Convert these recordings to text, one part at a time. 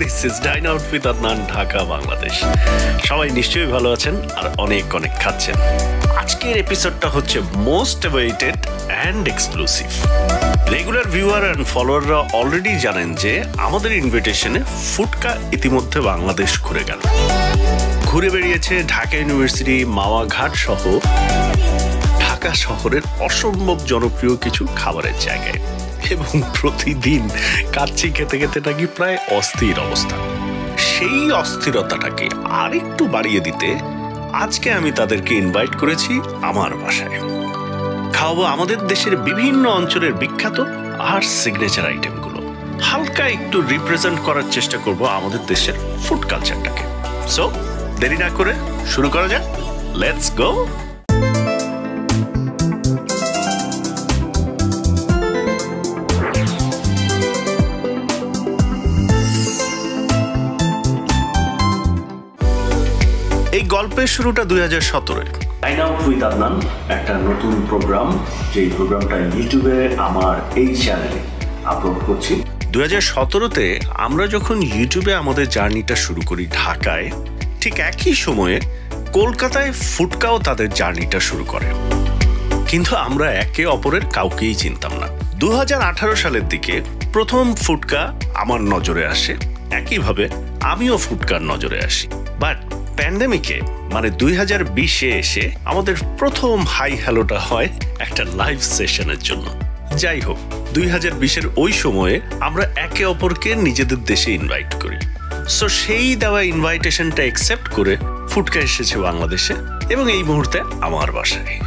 This is dine out with Adnan, Dhaka, Bangladesh. সবাই নিশ্চয়ই ভালো আছেন আর অনেক অনেক খাচ্ছেন। আজকের এপিসোডটা হচ্ছে most awaited and exclusive. Regular viewer and ফলোয়াররা অলরেডি জানেন যে আমাদের ইনভিটেশনে ফুটকা ইতিমধ্যে বাংলাদেশ ঘুরে গেল। ঘুরে বেরিয়েছে ঢাকা ইউনিভার্সিটি, মাওয়া ঘাট সহ ঢাকা শহরের অসম্ভব জনপ্রিয় কিছু খাবারের জায়গায়, এবং প্রতিদিন কাচ্চি খেতে খেতে নাকি প্রায় অস্থির অবস্থা। সেই অস্থিরতাটাকে আরেকটু বাড়িয়ে দিতে আজকে আমি তাদেরকে ইনভাইট করেছি আমার বাসায়। খাওয়াবো আমাদের দেশের বিভিন্ন অঞ্চলের বিখ্যাত আর সিগনেচার আইটেমগুলো। হালকা একটু রিপ্রেজেন্ট করার চেষ্টা করব আমাদের দেশের ফুড কালচারটাকে। সো দেরি না করে শুরু করা যাক, লেটস গো। এই গল্পের শুরুটা 2017-এ। ডাইন আউট উইথ আদনান একটা নতুন প্রোগ্রাম, যেই প্রোগ্রামটা ইউটিউবে আমার এই চ্যানেলে আপলোড করছি। 2017-তে আমরা যখন ইউটিউবে আমাদের জার্নিটা শুরু করি ঢাকায়, ঠিক একই সময়ে কলকাতায় ফুটকাও তাদের জার্নিটা শুরু করে। কিন্তু আমরা একে অপরের কাউকেই চিনতাম না। 2018 সালের দিকে প্রথম ফুটকা আমার নজরে আসে, একইভাবে আমিও ফুটকার নজরে আসি। বাট প্যান্ডেমিকে মানে 2020-এ এসে আমাদের প্রথম হাই হ্যালোটা হয় একটা লাইভ সেশনের জন্য। যাই হোক, 2020-এর ওই সময়ে আমরা একে অপরকে নিজেদের দেশে ইনভাইট করি। সো সেই দেওয়া ইনভাইটেশনটা অ্যাকসেপ্ট করে ফুটকা এসেছে বাংলাদেশে, এবং এই মুহূর্তে আমার বাসায়।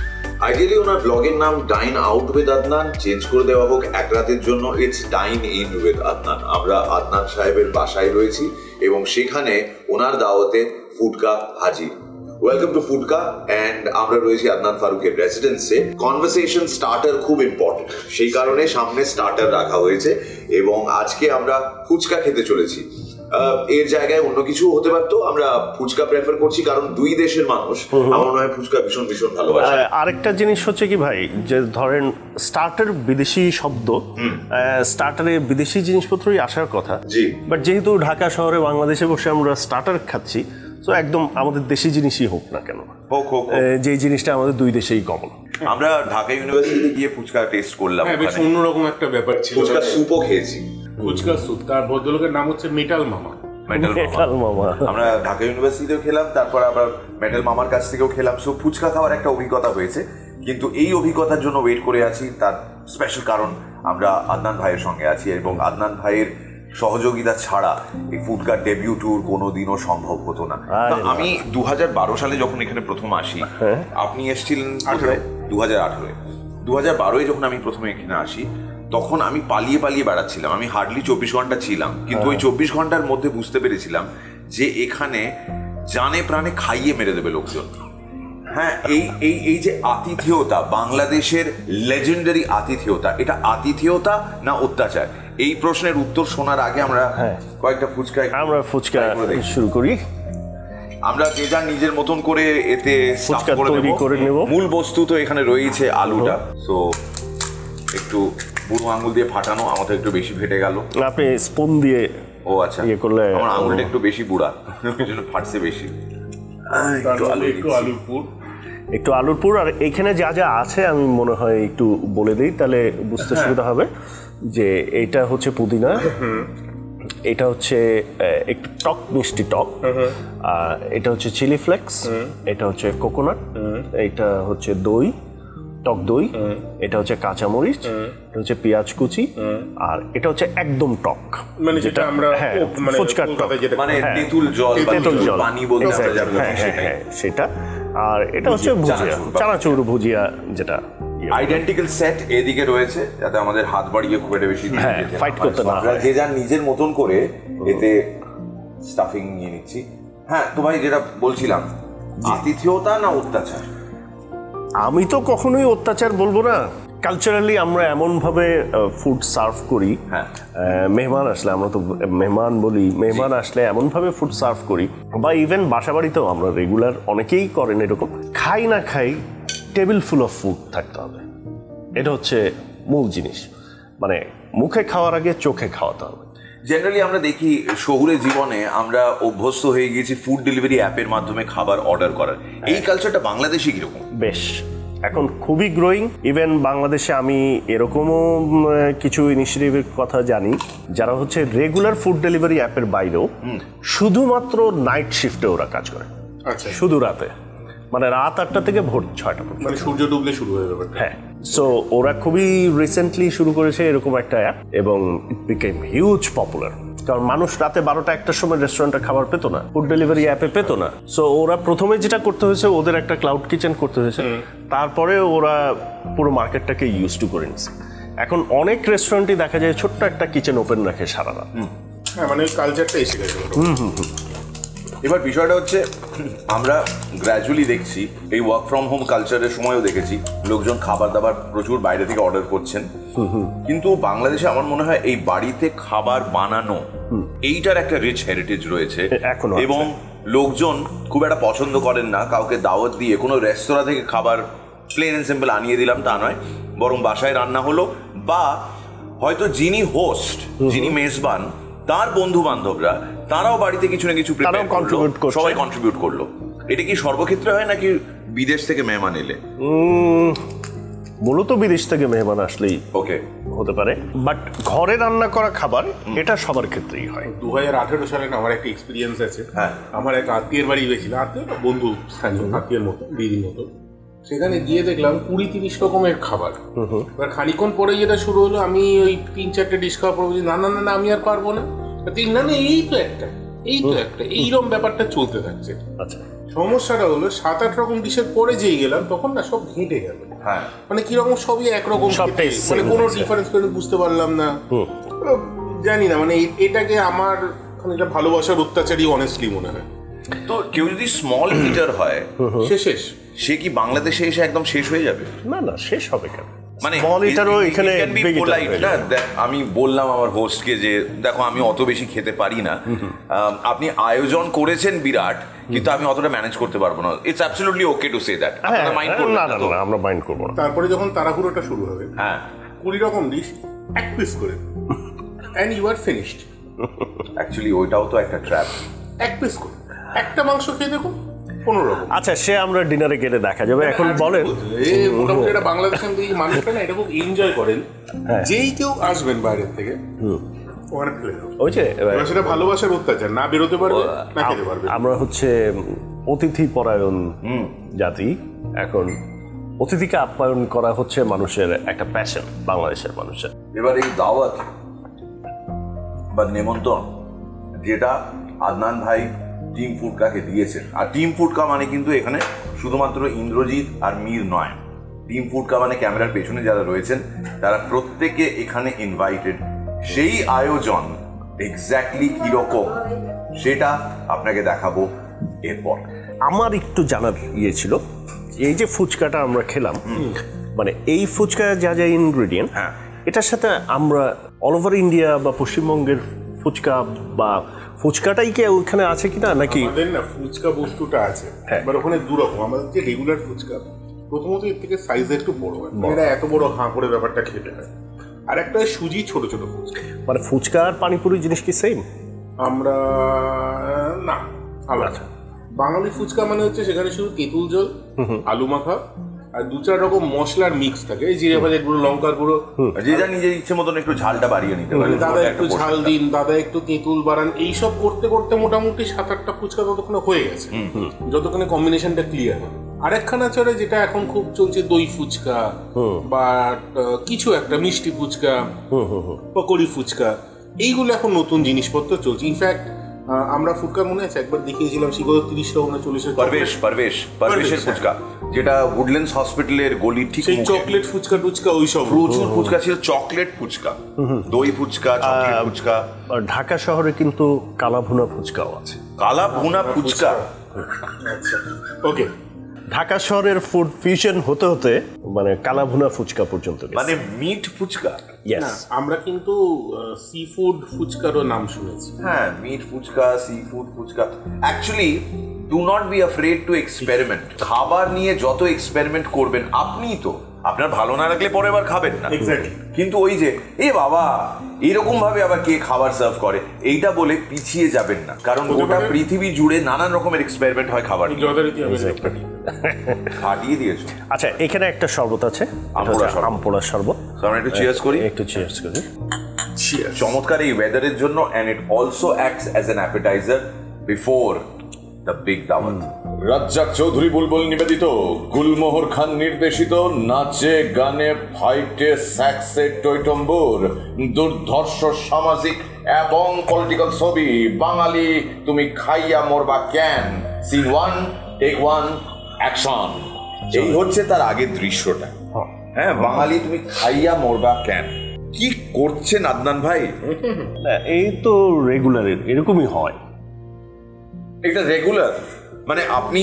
আইডিয়ালি ওনার ব্লগের নাম dine out with Adnan change করে দেওয়া হোক এক রাতের জন্য, it's dine in with Adnan. আমরা আদনান সাহেবের বাসায় রয়েছি এবং সেখানে ওনার দাওয়াতে ফুটকা হাজির। ওয়েলকাম টু ফুটকা, অ্যান্ড আমরা রয়েছি আদনান ফারুকের রেসিডেন্সে। কনভারসেশন স্টার্টার খুব ইম্পর্টেন্ট, সেই কারণে সামনে স্টার্টার রাখা হয়েছে এবং আজকে আমরা ফুচকা খেতে চলেছি। এর জায়গায় অন্য কিছু হতে পারতো, আমরা ফুচকা প্রেফার করছি কারণ দুই দেশের মানুষ আমার মনে হয় ফুচকা ভীষণ ভীষণ ভালোবাসে। আরেকটা জিনিস হচ্ছে কি ভাই, যে ধরেন স্টার্টার বিদেশি শব্দ, স্টার্টারে বিদেশি জিনিসপত্রই আসার কথা, জি, বাট যেহেতু ঢাকা শহরে বাংলাদেশে বসে আমরা স্টার্টার খাচ্ছি, তো একদম আমাদের দেশি জিনিসই হোক না কেন, যে জিনিসটা আমাদের দুই দেশেই কমন। আমরা ঢাকা ইউনিভার্সিটিতে গিয়ে ফুচকা টেস্ট করলাম, বেশ অন্যরকম একটা ব্যাপার ছিল। ফুচকা স্যুপও খেয়েছি। ফুচকা স্যুপ, তার ভদ্রলোকের নাম হচ্ছে মেটাল মামা। মেটাল মামা আমরা ঢাকা ইউনিভার্সিটিতেও খেলাম, তারপর আবার মেটাল মামার কাছ থেকেও খেলাম। সো ফুচকা খাওয়ার একটা অভিজ্ঞতা হয়েছে, কিন্তু এই অভিজ্ঞতার জন্য ওয়েট করে আছি। তার স্পেশাল কারণ আমরা আদনান ভাইয়ের সঙ্গে আছি, এবং আদনান ভাইয়ের সহযোগিতা ছাড়া এই ফুডকার ডেবিউ ট্যুর কোনোদিনও সম্ভব হতো না। আমি 2012 সালে যখন এখানে প্রথম আসি, আপনি এসেছিলেন 2018-এ যখন আমি প্রথমে এখানে আসি, তখন আমি পালিয়ে পালিয়ে বেড়াচ্ছিলাম। আমি হার্ডলি 24 ঘন্টা ছিলাম, কিন্তু ওই 24 ঘন্টার মধ্যে বুঝতে পেরেছিলাম যে এখানে জানে প্রাণে খাইয়ে মেরে দেবে লোকজন। হ্যাঁ, এই যে আতিথেয়তা, বাংলাদেশের লেজেন্ডারি আতিথেয়তা, এটা আতিথেয়তা না অত্যাচার? এই প্রশ্নের উত্তর শোনার আগে আমরা কয়েকটা ফুচকা শুরু করি। আমরা যে যার নিজের মতন করে এতে ফুচকা তৈরি করে নেব। মূল বস্তু তো এখানে রয়েছে আলুটা, তো একটু বুড়ো আঙুল দিয়ে ফাটানো, আমাদের একটু বেশি ফেটে গেল। আপনি স্পুন দিয়ে ও আচ্ছা ইয়ে করলে আমার আঙুলটা একটু বেশি বুড়া, ওই জন্য ফাটছে বেশি। একটু আলুর পুর। আর এখানে যা যা আছে আমি মনে হয় একটু বলে দিই, তাহলে বুঝতে সুবিধা হবে। যে এটা হচ্ছে পুদিনা, এটা হচ্ছে একটু টক মিষ্টি টক, এটা হচ্ছে চিলি ফ্লেক্স, এটা হচ্ছে কোকোনাট, এটা হচ্ছে দই, টক দই, এটা হচ্ছে কাঁচামরিচ, এটা হচ্ছে পেঁয়াজ কুচি, আর এটা হচ্ছে একদম টক, মানে যেটা আমরা ফুচকার টক, মানে তেঁতুল জল পানি বলতে সেটা। আর এটা হচ্ছে ভুজিয়া, চানাচুর ভুজিয়া, যেটা আইডেন্টিক্যাল সেট এদিকে রয়েছে, যাতে আমাদের হাত বাড়িয়ে খুব একটা বেশি ফাইট করতে না হয়। যে যার নিজের মতন করে এতে স্টাফিং নিয়ে নিচ্ছি। হ্যাঁ তো ভাই, যেটা বলছিলাম, আতিথেয়তা না অত্যাচার? আমি তো কখনোই অত্যাচার বলবো না। কালচারালি আমরা এমনভাবে ফুড সার্ভ করি, মেহমান আসলে, আমরা তো মেহমান বলি, মেহমান আসলে এমনভাবে ফুড সার্ভ করি, বা ইভেন বাসা বাড়িতেও আমরা রেগুলার, অনেকেই করেন এরকম, খাই না খাই টেবিল ফুল অফ ফুড থাকতে হবে। এটা হচ্ছে মূল জিনিস, মানে মুখে খাওয়ার আগে চোখে খাওয়াতে হবে। জেনারেলি আমরা দেখি শহুরে জীবনে আমরা অভ্যস্ত হয়ে গেছি ফুড ডেলিভারি অ্যাপের মাধ্যমে খাবার অর্ডার করার। এই কালচারটা বাংলাদেশে কিরকম? বেশ, এখন খুবই গ্রোয়িং। ইভেন বাংলাদেশে আমি এরকমও কিছু ইনিশিয়েটিভের কথা জানি যারা হচ্ছে রেগুলার ফুড ডেলিভারি অ্যাপের বাইরেও শুধুমাত্র নাইট শিফটে ওরা কাজ করে। আচ্ছা, শুধু রাতে, মানে রাত 8টা থেকে ভোর 6টা পর্যন্ত, মানে সূর্য ডুবলে শুরু হয়ে যাবে। হ্যাঁ, সো ওরা খুবই রিসেন্টলি শুরু করেছে এরকম একটা অ্যাপ এবং ইট বিকেম হিউজ পপুলার। কারণ মানুষ রাতে 12টা-1টার সময় রেস্টুরেন্টে খাবার পেতো না, ফুড ডেলিভারি অ্যাপে পেতো না। সো ওরা প্রথমে যেটা করতে হয়েছে, ওদের একটা ক্লাউড কিচেন করতে হয়েছে, তারপরে ওরা পুরো মার্কেটটাকে ইউজ টু করে নিচ্ছে। এখন অনেক রেস্টুরেন্টই দেখা যায় ছোট্ট একটা কিচেন ওপেন রাখে সারা রাত। হ্যাঁ, মানে কালচারটা এসে গেছে। এবার বিষয়টা হচ্ছে আমরা গ্র্যাজুয়ালি দেখছি এই ওয়ার্ক ফ্রম হোম কালচারের সময়ও দেখেছি লোকজন খাবার দাবার প্রচুর বাইরে থেকে অর্ডার করছেন, কিন্তু বাংলাদেশে আমার মনে হয় এই বাড়িতে খাবার বানানো এইটার একটা রিচ হেরিটেজ রয়েছে এখনো, এবং লোকজন খুব একটা পছন্দ করেন না কাউকে দাওয়াত দিয়ে কোনো রেস্তোরাঁ থেকে খাবার প্লেন এন্ড সিম্পল আনিয়ে দিলাম তা নয়, বরং বাসায় রান্না হলো, বা হয়তো যিনি হোস্ট, যিনি মেজবান, তার বন্ধু বান্ধবরা তারাও বাড়িতে কিছু না কিছু সবাই কন্ট্রিবিউট করলো। এটা কি সর্বক্ষেত্রে হয় নাকি বিদেশ থেকে মেহমান এলে? মূলত বিদেশ থেকে মেহমান আসলেই ওকে হতে পারে, বাট ঘরে রান্না করা খাবার এটা সবার ক্ষেত্রেই হয়। 2018 সালে আমার একটা এক্সপিরিয়েন্স আছে। হ্যাঁ, আমার এক আত্মীয়ের বাড়ি গেছিল, আত্মীয় বন্ধু স্থানীয় আত্মীয়ের মতো, দিদির মতো। সেখানে গিয়ে দেখলাম 20-30 রকমের খাবার। এবার খানিক্ষণ পরে যেটা শুরু হলো, আমি ওই 3-4টে ডিশ খাওয়ার পর বলছি না না না আমি আর পারবো না, না না এই তো একটা এইরকম ব্যাপারটা চলতে থাকছে। আচ্ছা, সমস্যাটা হলো 7-8 রকম ডিশের পরে যেই গেলাম তখন না সব ঘেঁটে গেল। হ্যাঁ, মানে কিরকম সবই একরকম, মানে কোনো ডিফারেন্স বুঝতে পারলাম না। জানি না, মানে এটাকে আমার খানিকটা ভালোবাসার অত্যাচারই অনেস্টলি মনে হয়। তো কেউ যদি স্মল হিটার হয় শেষ সে কি বাংলাদেশে এসে একদম শেষ হয়ে যাবে? না না, শেষ হবে কেন? মানে এখানে আমি বললাম আমার হোস্টকে যে দেখো আমি অত বেশি খেতে পারি না, আপনি আয়োজন করেছেন বিরাট, কিন্তু আমি অতটা ম্যানেজ করতে পারবো না। It's absolutely okay to say that. আপনারা মাইন্ড করবেন না? আমরা মাইন্ড করব না। তারপরে যখন তাড়াহুড়োটা শুরু হবে, হ্যাঁ 20 রকম ডিশ এক পিস করে, and you are finished. Actually ওইটাও তো একটা ট্র্যাপ। এক পিস করে একটা মাংস খেয়ে দেখুন 15 রকম। আচ্ছা, সে আমরা ডিনারে গেলে দেখা যাবে। এখন বলেন, মোটামুটি এটা বাংলাদেশের এই মানুষটা না এটা খুব এনজয় করেন। যেই কেউ আসবেন বাইরের থেকে ওখানে ফেলে দেবো, ওই যে সেটা ভালোবাসার অত্যাচার, না বেরোতে পারবে না খেতে পারবে। আমরা হচ্ছে অতিথি পরায়ণ জাতি। এখন অতিথিকে আপ্যায়ন করা হচ্ছে মানুষের একটা প্যাশন, বাংলাদেশের মানুষের। এবার এই দাওয়াত বা নেমন্তন্ন যেটা আদনান ভাই টিম ফুডকাকে দিয়েছেন, আর টিম ফুডকা মানে কিন্তু এখানে শুধুমাত্র ইন্দ্রজিৎ আর মীর নয়, টিম ফুডকা মানে ক্যামেরার পেছনে যারা রয়েছেন তারা প্রত্যেকে এখানে ইনভাইটেড। সেই আয়োজন এক্স্যাক্টলি কিরকম সেটা আপনাকে দেখাবো এরপর। আমার একটু জানার ইয়ে ছিল, এই যে ফুচকাটা আমরা খেলাম, মানে এই ফুচকা যা যা ইনগ্রেডিয়েন্ট, এটার সাথে আমরা অল ওভার ইন্ডিয়া বা পশ্চিমবঙ্গের ফুচকা বা ফুচকাটাই কি ওখানে আছে কিনা, নাকি? আমাদের না ফুচকা বস্তুটা আছে, এবার ওখানে দু রকম। আমাদের যে রেগুলার ফুচকা, প্রথমত এর থেকে সাইজ একটু বড় হয়, এটা এত বড় হাঁ করে ব্যাপারটা খেতে হয়। আর একটা সুজি ছোট ছোট ফুচকা। মানে ফুচকা আর পানিপুরি জিনিস কি সেম? আমরা না আলাদা। বাঙালি ফুচকা মানে হচ্ছে সেখানে শুধু তেঁতুল জল, আলু মাখা আর 2-4 রকম মশলার মিক্স থাকে, জিরে ভাজের গুঁড়ো, লঙ্কার গুঁড়ো, যে যা নিজের ইচ্ছে মতন একটু ঝালটা বাড়িয়ে নিতে পারে। দাদা একটু ঝাল দিন, দাদা একটু তেঁতুল বাড়ান, এইসব করতে করতে মোটামুটি 7-8টা ফুচকা ততক্ষণে হয়ে গেছে, যতক্ষণে কম্বিনেশনটা ক্লিয়ার হয়। আরেকখানা চলে যেটা এখন খুব চলছে, দই ফুচকা বা কিছু একটা মিষ্টি ফুচকা, পকোড়ি ফুচকা, এইগুলো এখন নতুন জিনিসপত্র চলছে। ইনফ্যাক্ট আমরা ফুচকা মনে আছে একবার দেখিয়েছিলাম শিগত 30 টাকা না 40 পারভেশের ফুচকা, যেটা উডল্যান্ডস হসপিটালের গলির ঠিক সেই চকলেট ফুচকা টুচকা ওই সব প্রচুর ফুচকা ছিল, চকলেট ফুচকা, দই ফুচকা, চকলেট ফুচকা। ঢাকা শহরে কিন্তু কালা ভুনা ফুচকাও আছে। কালা ভুনা ফুচকা, আচ্ছা ওকে। ঢাকা শহরের ফুড ফিউশন হতে হতে মানে কালা ভুনা ফুচকা পর্যন্ত, মানে মিট ফুচকা। আমরা কিন্তু সি ফুড ফুচকারও নাম শুনেছি। হ্যাঁ, meat fuchka, seafood fuchka. Actually do not be afraid to experiment. খাবার নিয়ে যত এক্সপেরিমেন্ট করবেন আপনি তো আপনার ভালো না লাগলে পরে আবার খাবেন না। এক্স্যাক্টলি। কিন্তু ওই যে এ বাবা এরকম ভাবে আবার কে খাবার সার্ভ করে এইটা বলে পিছিয়ে যাবেন না, কারণ গোটা পৃথিবী জুড়ে নানান রকমের এক্সপেরিমেন্ট হয় খাবার যথারীতি আমি ফাটিয়ে দিয়েছো। আচ্ছা, এখানে একটা শরবত আছে, আমপোড়া শরবত। আমরা একটু চিয়ার্স করি। একটু চিয়ার্স করি। চমৎকার এই ওয়েদারের জন্য, and it also acts as an appetiser before the big dawat. Razzak Chowdhury বুলবুল নিবেদিত, গুলমোহর খান নির্দেশিত, নাচে গানে ফাইটে সেক্সে টৈটম্বুর, দুর্ধর্ষ সামাজিক এবং পলিটিক্যাল ছবি বাঙালি তুমি খাইয়া মরবা কেন, সিন 1 টেক 1 অ্যাকশন। এই হচ্ছে তার আগের দৃশ্যটা। হ্যাঁ, বাঙালি তুমি খাইয়া মরবা কেন। কি করছেন আদনান ভাই? এই তো রেগুলার এরকমই হয়। এটা রেগুলার মানে আপনি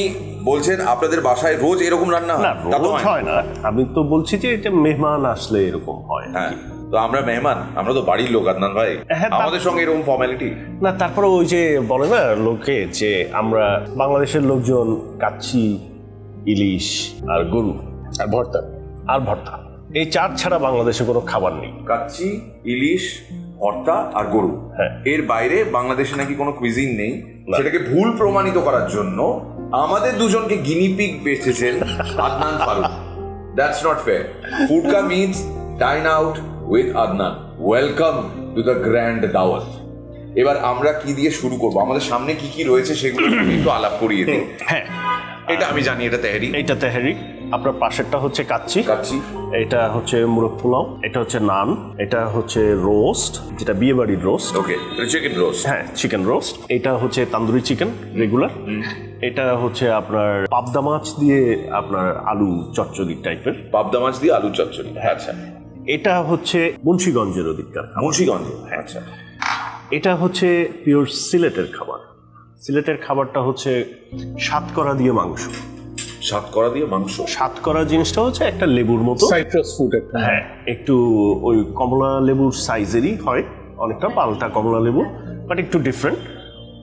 বলছেন আপনাদের বাসায় রোজ এরকম রান্না হয়? না, রোজ হয় না। আমি তো বলছি যে এটা মেহমান আসলে এরকম হয়। হ্যাঁ, তো আমরা মেহমান, আমরা তো বাড়ির লোক আদনান ভাই, আমাদের সঙ্গে এরকম ফর্মালিটি না। তারপরে ওই যে বলে না লোকে যে আমরা বাংলাদেশের লোকজন কাচ্চি, ইলিশ আর গরু আর ভর্তা এই চার ছাড়া বাংলাদেশে কোনো খাবার নেই। কাচ্চি, ইলিশ, ভর্তা আর গরু। হ্যাঁ। এর বাইরে বাংলাদেশে নাকি কোনো কুইজিন নেই। সেটাকে ভুল প্রমাণিত করার জন্য আমাদের দুজনকে গিনিপিগ বেচেছেন Adnan Farooq. That's not fair. Foodka means dine out with Adnan. Welcome to the grand dawat. এবার আমরা কি দিয়ে শুরু করব? আমাদের সামনে কি কি রয়েছে সেগুলো একটু আলাপ করিয়ে দিই। হ্যাঁ, এটা আমি জানি, এটা তেহারি। এইটা তেহারি। আপনার পাশেরটা হচ্ছে কাচ্চি। এটা হচ্ছে মুরগ পোলাও। এটা হচ্ছে নান। এটা হচ্ছে রোস্ট, যেটা বিয়ে বাড়ির রোস্ট। ওকে, চিকেন রোস্ট। হ্যাঁ, চিকেন রোস্ট। এটা হচ্ছে তান্দুরি চিকেন রেগুলার। এটা হচ্ছে আপনার পাবদা মাছ দিয়ে আপনার আলু চচ্চড়ি টাইপের। পাবদা মাছ দিয়ে আলু চচ্চড়ি। আচ্ছা। এটা হচ্ছে মুন্সিগঞ্জের ওদিককার। মুন্সিগঞ্জ। আচ্ছা। এটা হচ্ছে পিওর সিলেটের খাবার। সিলেটের খাবারটা হচ্ছে সাতকরা দিয়ে মাংস। সাতকরা দিয়ে মাংস? সাতকরা জিনিসটা হচ্ছে একটা লেবুর মতো, সাইট্রাস ফুড। হ্যাঁ, একটু ওই কমলা লেবুর সাইজেরই হয়, অনেকটা পাল্টা কমলা লেবু, বাট একটু ডিফারেন্ট।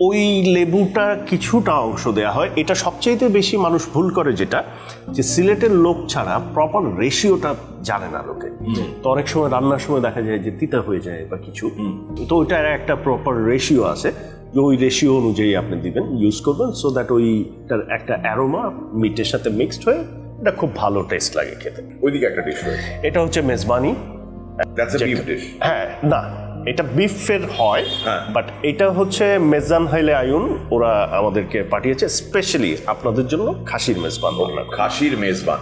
ওই লেবুটা কিছুটা অংশ দেয়া হয়। এটা সবচেয়ে বেশি মানুষ ভুল করে, যেটা যে সিলেটের লোক ছাড়া প্রপার রেশিওটা জানে না লোকে। তো অনেক সময় রান্নার সময় দেখা যায় যে তিতা হয়ে যায় বা কিছু। তো ওইটার একটা প্রপার রেশিও আছে, ওই রেশিও অনুযায়ী আপনি দিবেন, ইউজ করবেন, সো দ্যাট ওইটার একটা অ্যারোমা মিটের সাথে মিক্সড হয়ে এটা খুব ভালো টেস্ট লাগে খেতে। ওইদিকে একটা ডিশ রয়েছে, এটা হচ্ছে Mezbani. That's a beef dish. হ্যাঁ, না, এটা বিফের হয়, বাট এটা হচ্ছে মেজান হাইলে আয়ুন, ওরা আমাদেরকে পাঠিয়েছে স্পেশালি আপনাদের জন্য খাসির মেজবান। খাসির মেজবান,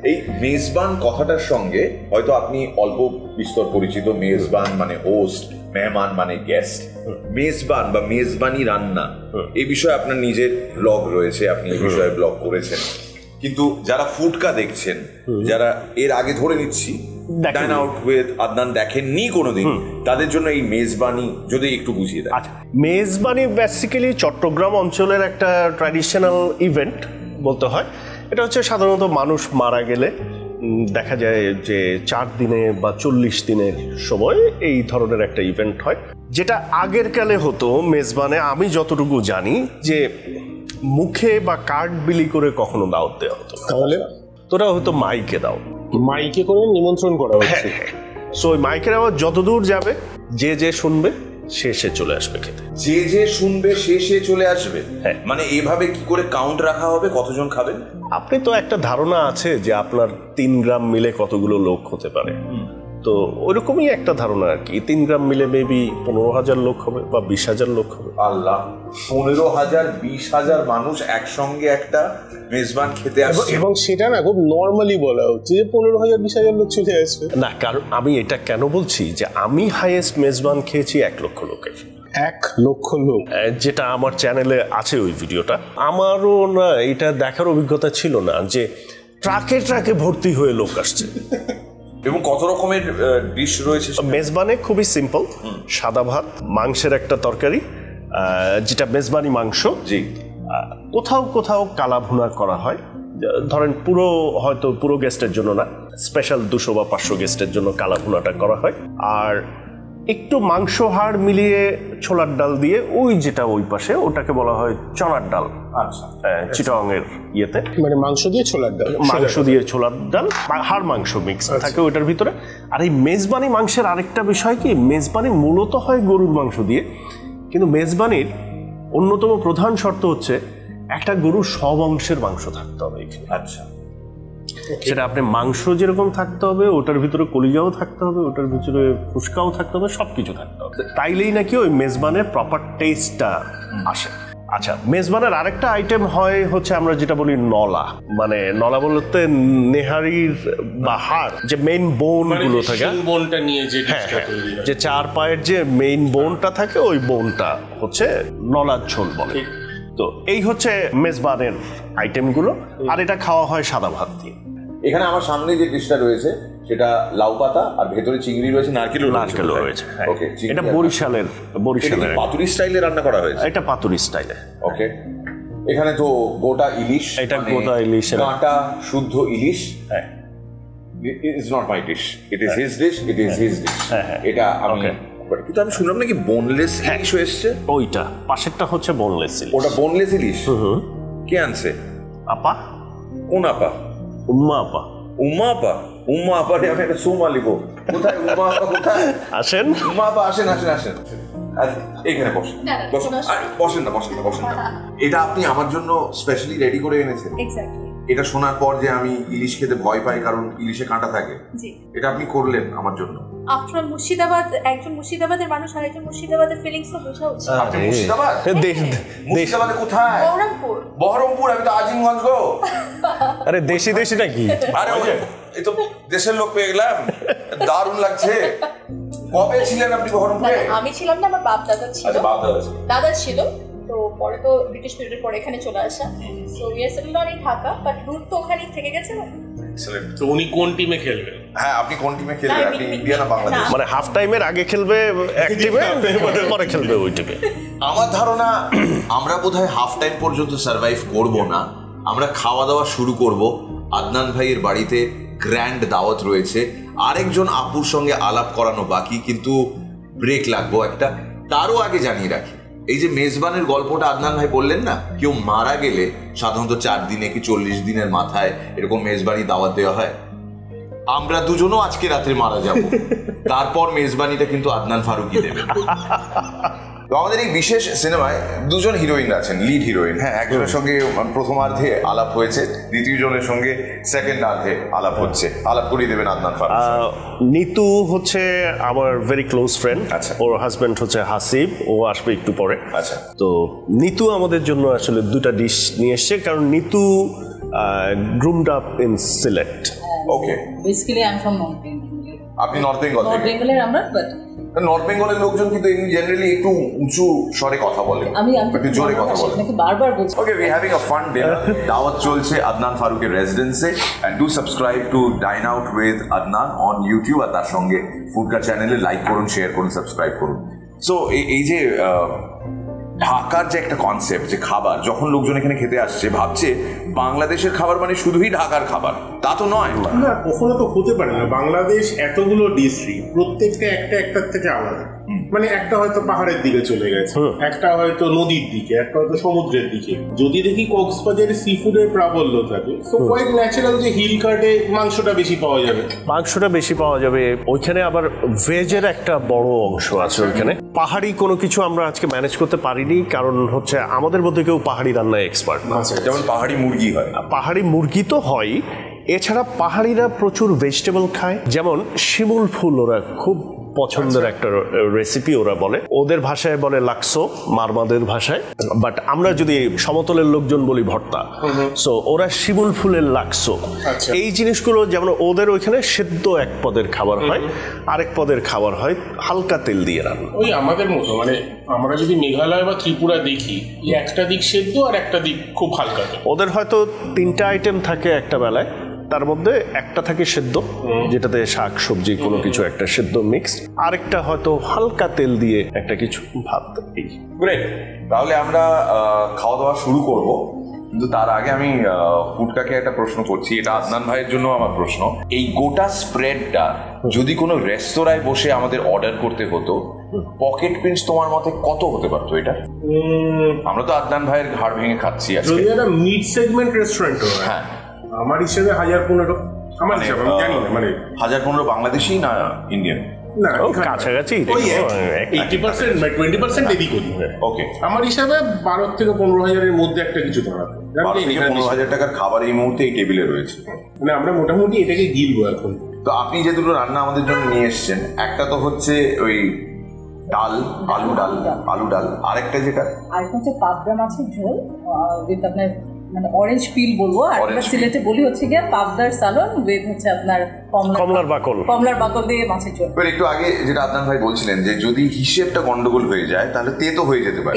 এই মেজবান কথাটার সঙ্গে হয়তো আপনি অল্প বিস্তর পরিচিত। মেজবান মানে হোস্ট, মেহমান মানে গেস্ট। মেজবান বা মেজবানি রান্না, এই বিষয়ে আপনার নিজের ব্লগ রয়েছে, আপনি এই বিষয়ে ব্লগ করেছেন। কিন্তু যারা ফুডকা দেখছেন, যারা এর আগে ধরে নিচ্ছি ডাইন আউট উইথ আদনান দেখেননি কোনোদিন, তাদের জন্য এই মেজবানি যদি একটু বুঝিয়ে দেন। আচ্ছা, মেজবানি বেসিক্যালি চট্টগ্রাম অঞ্চলের একটা ট্র্যাডিশনাল ইভেন্ট বলতে হয়। এটা হচ্ছে সাধারণত মানুষ মারা গেলে দেখা যায় যে 4 দিনে বা 40 দিনের সময় এই ধরনের একটা ইভেন্ট হয়, যেটা আগের কালে হতো মেজবানে। আমি যতটুকু জানি যে মুখে বা কার্ড বিলি করে কখনো দাওয়াত দেওয়া হতো, তাহলে তোরা হয়তো মাইকে দাও, মাইকে করে নিমন্ত্রণ করা হচ্ছে। সো ওই মাইকের আওয়াজ যতদূর যাবে, যে যে শুনবে সে চলে আসবে খেতে। যে যে শুনবে সে চলে আসবে, মানে এভাবে কি করে কাউন্ট রাখা হবে কতজন খাবেন? আপনি তো একটা ধারণা আছে যে আপনার 3 গ্রাম মিলে কতগুলো লোক হতে পারে, তো ওইরকমই একটা ধারণা আর কি। 3 গ্রাম মিলে মেবি 15,000 লোক হবে বা 20,000 লোক হবে। আল্লাহ, 15,000 20,000 মানুষ একসঙ্গে একটা মেজবান খেতে আসছে, এবং সেটা না খুব নর্মালি বলা হচ্ছে যে 15,000 20,000 লোক চলে আসবে। না, কারণ আমি এটা কেন বলছি যে আমি হাইয়েস্ট মেজবান খেয়েছি 1 লক্ষ লোকের। 1 লক্ষ লোক, যেটা আমার চ্যানেলে আছে ওই ভিডিওটা। আমারও না এটা দেখার অভিজ্ঞতা ছিল না যে ট্রাকে ট্রাকে ভর্তি হয়ে লোক আসছে। এবং কত রকমের ডিশ রয়েছে মেজবানে? খুবই সিম্পল, সাদা ভাত, মাংসের একটা তরকারি, যেটা মেজবানি মাংস। জি। কোথাও কোথাও কালা ভুনা করা হয়, ধরেন হয়তো পুরো গেস্টের জন্য না, স্পেশাল 200 বা 500 গেস্টের জন্য কালা ভুনাটা করা হয়। আর একটু মাংস হাড় মিলিয়ে ছোলার ডাল দিয়ে ওই যেটা ওই পাশে ওটাকে বলা হয় চনার ডাল। আচ্ছা, চিটাং এর ইয়েতে মানে মাংস দিয়ে ছোলার ডাল, মাংস দিয়ে ছোলার ডাল, হাড় মাংস মিক্স থাকে ওটার ভিতরে। আর এই মেজবানি মাংসের আরেকটা বিষয় কি, মেজবানি মূলত হয় গরুর মাংস দিয়ে, কিন্তু মেজবানির অন্যতম প্রধান শর্ত হচ্ছে একটা গরুর সব অংশের মাংস থাকতে হবে। আচ্ছা, সেটা আপনি মাংস যেরকম থাকতে হবে, ওটার ভিতরে কলিজাও থাকতে হবে, ওটার ভিতরে ফুসকাও থাকতে হবে, সবকিছু থাকতে হবে, তাইলেই নাকি ওই মেজবানের প্রপার টেস্টটা আসে। আচ্ছা, মেজবানের আরেকটা আইটেম হয় হচ্ছে আমরা যেটা বলি নলা, মানে নলা বলতে নেহারির বা হাড়, যে মেইন বোন গুলো থাকে, বোনটা নিয়ে যে যে চার পায়ের যে মেইন বোনটা থাকে, ওই বোনটা হচ্ছে নলার ঝোল বলে। তো এই হচ্ছে মেজবানের আইটেমগুলো, আর এটা খাওয়া হয় সাদা ভাত দিয়ে। এখানে আমার সামনে যে ডিশটা রয়েছে সেটা লাউ পাতা, আর ভেতরে চিংড়ি রয়েছে, নারকেলও রয়েছে। ওকে, এটা বরিশালের পাতুরি স্টাইলে রান্না করা হয়েছে। এটা পাতুরি স্টাইলে। ওকে, এখানে তো গোটা ইলিশ, এটা গোটা ইলিশ, কাঁটা শুদ্ধ ইলিশ। হ্যাঁ, it is not my dish, it is his dish, it is his dish. এটা আমি, কিন্তু আমি শুনলাম নাকি বোনলেস ইলিশ হয়েছে। ওইটা পাশেরটা হচ্ছে বোনলেস ইলিশ। ওটা বোনলেস ইলিশ? কে আনছে? আপা। কোন আপা? উম্মা আপা। উম্মা আপা? উম্মা আপা রে, আমি একটা সুমা লিখো। কোথায় উম্মা আপা? কোথায়? আসেন উম্মা আপা, আসেন আসেন আসেন। এখানে বসেন, বসেন বসেন না, বসেন না, বসেন না। এটা আপনি আমার জন্য স্পেশালি রেডি করে এনেছেন? এটা শোনার পর যে আমি ইলিশ খেতে ভয় পাই কারণ ইলিশে কাঁটা থাকে, এটা আপনি করলেন আমার জন্য। আফটার মুর্শিদাবাদ, একজন মুর্শিদাবাদের মানুষ আর একজন মুর্শিদাবাদের ফিলিংস তো বোঝা উচিত। আপনি মুর্শিদাবাদ? মুর্শিদাবাদে কোথায়? বহরমপুর। বহরমপুর? আমি তো আজিমগঞ্জ গো। আরে দেশি দেশি নাকি? আরে এই তো দেশের লোক পেয়ে গেলাম, দারুণ লাগছে। কবে ছিলেন আপনি বহরমপুরে? আমি ছিলাম না, আমার বাপ দাদা ছিল। আচ্ছা, বাপ দাদা ছিল। দাদা ছিল, তো পরে তো ব্রিটিশ পিরিয়ডের পরে এখানে চলে আসা। So we are settled on in Dhaka, but root তো ওখানেই থেকে গেছে। তো উনি কোন টিমে খেলবেন? হ্যাঁ, আপনি কোন টিমে খেলবেন? আপনি ইন্ডিয়া না বাংলাদেশ? মানে হাফ টাইমের আগে খেলবে এক টিমে, পরে খেলবে ওই টিমে। আমার ধারণা আমরা বোধহয় হাফ টাইম পর্যন্ত সার্ভাইভ করব না, আমরা খাওয়া দাওয়া শুরু করব। আদনান ভাইয়ের বাড়িতে গ্র্যান্ড দাওয়াত রয়েছে, আরেকজন আপুর সঙ্গে আলাপ করানো বাকি, কিন্তু ব্রেক লাগবো একটা। তারও আগে জানিয়ে রাখি, এই যে মেজবানের গল্পটা আদনান ভাই বললেন না, কেউ মারা গেলে সাধারণত 4 দিনে কি 40 দিনের মাথায় এরকম মেজবানি দাওয়াত দেওয়া হয়। আমরা দুজনও আজকে রাত্রে মারা যাব, তারপর মেজবানিটা কিন্তু আদনান ফারুকই দেবে। তো আমাদের এই বিশেষ সিনেমায় দুজন হিরোইন আছেন, লিড হিরোইন। হ্যাঁ, একজনের সঙ্গে প্রথমার্ধে আলাপ হয়েছে, দ্বিতীয় জনের সঙ্গে সেকেন্ডার্ধে আলাপ হচ্ছে। আলাপ করিয়ে দেবেন আদনান ফারুক। নিতু হচ্ছে আমার ভেরি ক্লোজ ফ্রেন্ড। আচ্ছা। ওর হাজবেন্ড হচ্ছে হাসিব, ও আসবে একটু পরে। আচ্ছা। তো নিতু আমাদের জন্য আসলে দুটা ডিশ নিয়ে এসছে, কারণ Nitu groomed up in Sylhet. Okay, basically I am from north Bengal. আপনি নর্থ বেঙ্গল? নর্থ বেঙ্গলের আমরা, বাট নর্থ বেঙ্গলের লোকজন কিন্তু জেনারেলি একটু উঁচু স্বরে কথা বলে, একটু জোরে কথা বলে। নাকি বারবার বলছি। Okay, we having a fun day. দাওয়াত চলছে আদনান ফারুকের রেসিডেন্সে, and do subscribe to dine out with Adnan on YouTube, আর তার সঙ্গে ফুডকা চ্যানেলে লাইক করুন, শেয়ার করুন, সাবস্ক্রাইব করুন। সো এই যে ঢাকার যে একটা কনসেপ্ট, যে খাবার, যখন লোকজন এখানে খেতে আসছে ভাবছে বাংলাদেশের খাবার মানে শুধুই ঢাকার খাবার, তা তো নয় না, কখনো তো হতে পারে না। বাংলাদেশ এতগুলো ডিস্ট্রিক্ট, প্রত্যেকটা একটার থেকে আলাদা। মানে একটা হয়তো পাহাড়ের দিকে চলে গেছে, একটা হয়তো নদীর দিকে, একটা হয়তো সমুদ্রের দিকে। যদি দেখি কক্সবাজারে সি ফুডের প্রাবল্য থাকে, তো কোয়াইট ন্যাচারাল যে হিল কার্টে মাংসটা বেশি পাওয়া যাবে। মাংসটা বেশি পাওয়া যাবে ওইখানে, আবার ভেজের একটা বড় অংশ আছে ওইখানে। পাহাড়ি কোনো কিছু আমরা আজকে ম্যানেজ করতে পারিনি, কারণ হচ্ছে আমাদের মধ্যে কেউ পাহাড়ি রান্নায় এক্সপার্ট না। যেমন পাহাড়ি মুরগি হয়, পাহাড়ি মুরগি তো হয়, এছাড়া পাহাড়িরা প্রচুর ভেজিটেবল খায়। যেমন শিমুল ফুল ওরা খুব পছন্দের একটা রেসিপি, ওরা বলে, ওদের ভাষায় বলে লাক্সো, মারমাদের ভাষায়। বাট আমরা যদি সমতলের লোকজন বলি ভর্তা। সো ওরা শিমুল ফুলের লাক্সো, এই জিনিসগুলো যেমন ওদের ওইখানে সেদ্ধ এক পদের খাবার হয়, আরেক পদের খাবার হয় হালকা তেল দিয়ে রান্না। ওই আমাদের মতো, মানে আমরা যদি মেঘালয় বা ত্রিপুরা দেখি, একটা দিক সেদ্ধ আর একটা দিক খুব হালকা। ওদের হয়তো 3টা আইটেম থাকে একটা বেলায়, তার মধ্যে একটা থাকে সেদ্ধ, যেটাতে শাক সবজি কোনো কিছু একটা সেদ্ধ মিক্স, আরেকটা হয়তো হালকা তেল দিয়ে একটা কিছু ভাত। গ্রেট। তাহলে আমরা খাওয়া দাওয়া শুরু করব। কিন্তু তার আগে আমি ফুডকাকে একটা প্রশ্ন করছি, এটা আদনান ভাইয়ের জন্য আমার প্রশ্ন। এই গোটা স্প্রেডটা যদি কোনো রেস্তোরাঁয় বসে আমাদের অর্ডার করতে হতো, পকেট পিঞ্চ তোমার মতে কত হতে পারতো এটা? আমরা তো আদনান ভাইয়ের ঘাড় ভেঙে খাচ্ছি আজকে। যদি একটা মিড সেগমেন্ট রেস্টুরেন্ট হয়, হ্যাঁ, আমার হিসেবে 1015, আমার হিসাবে আমি জানি না, মানে 1015 বাংলাদেশি না ইন্ডিয়ান? না কাছাকাছি 80% বা 20% এদিক ওদিক। ওকে, আমার হিসাবে 12 থেকে 15,000-এর মধ্যে একটা কিছু দাঁড়াবে। 15,000 টাকার খাবার এই মুহূর্তে এই টেবিলে রয়েছে। মানে আমরা মোটামুটি এটাকে গিলবো এখন। তো আপনি যে দুটো রান্না আমাদের জন্য নিয়ে এসেছেন, একটা তো হচ্ছে ওই ডাল, আলু ডাল, আরেকটা যেটা আরেকটা হচ্ছে পাবদা মাছের ঝোল উইথ আপনার মানে অরেঞ্জ পিল বলবো, আর আমরা সিলেটে বলি হচ্ছে গিয়ে পাবদার সালন উইথ হচ্ছে আপনার কমলার বাকল দিয়ে মাছের ঝোল। এবার একটু আগে যেটা আদনান ভাই বলছিলেন যে যদি হিসেবটা গন্ডগোল হয়ে যায় তাহলে তেতো হয়ে যেতে পারে,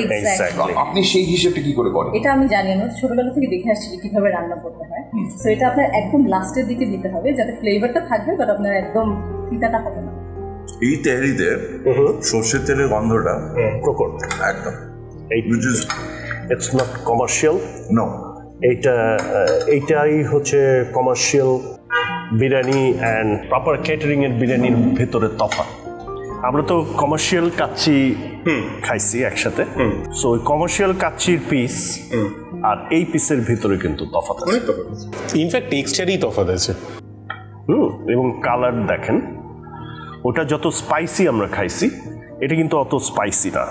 আপনি সেই হিসেবটা কি করে করেন? এটা আমি জানি, আমরা ছোটবেলা থেকে দেখে আসছি কিভাবে রান্না করতে হয়। তো এটা আপনার একদম লাস্টের দিকে দিতে হবে যাতে ফ্লেভারটা থাকবে, বাট আপনার একদম তিতাটা হবে না। এই তেহারিতে সর্ষের তেলের গন্ধটা প্রকট একদম, ইটস নট কমার্শিয়াল। নো, এইটাই হচ্ছে commercial biryani and proper catering এর বিরিয়ানির ভেতরে তফাৎ। আমরা তো কমার্শিয়াল কাচ্চি খাইছি একসাথে, সো ওই কমার্শিয়াল কাচ্চির পিস আর এই পিসের ভিতরে কিন্তু তফাৎ আছে, ইনফ্যাক্ট টেক্সচারই তফাৎ আছে। এবং কালার দেখেন, ওটা যত স্পাইসি আমরা খাইছি এটা কিন্তু অত স্পাইসি না।